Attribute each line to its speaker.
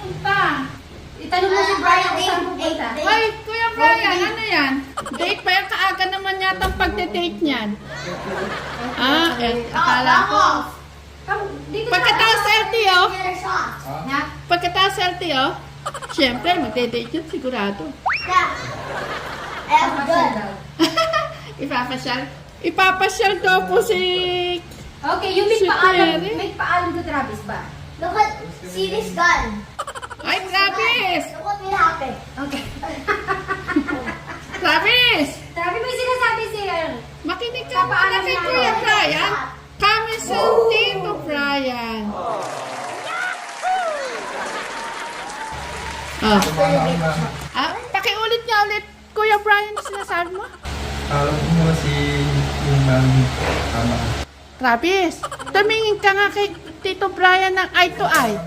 Speaker 1: pupunta? Itanong mo si Brian kung saan pupunta. Hoy, Kuya Brian, ano yan? Date pa yan? Kaaga naman yata ang pagde-date niyan. Akala ko. Pagkataas LTO, pagkataas LTO, siyempre, magde-date yun sigurado. Ipapasyal daw po si...
Speaker 2: Okay, yung
Speaker 1: Si Perry?
Speaker 2: may paalam to Travis ba? Look at, see this gun.
Speaker 1: Ay, Travis!
Speaker 2: Look what will happen. Okay.
Speaker 1: Travis!
Speaker 2: Travis, may sinasabi siya.
Speaker 1: Makinig ka muna kay Kuya Brian. Kami sa Tito Brian. Pakiulit niya ulit, Kuya Brian, sinasabi mo?
Speaker 3: Alam ko muna si yung tama.
Speaker 1: Travis, tumingin ka nga kay Tito Brian ng eye to eye.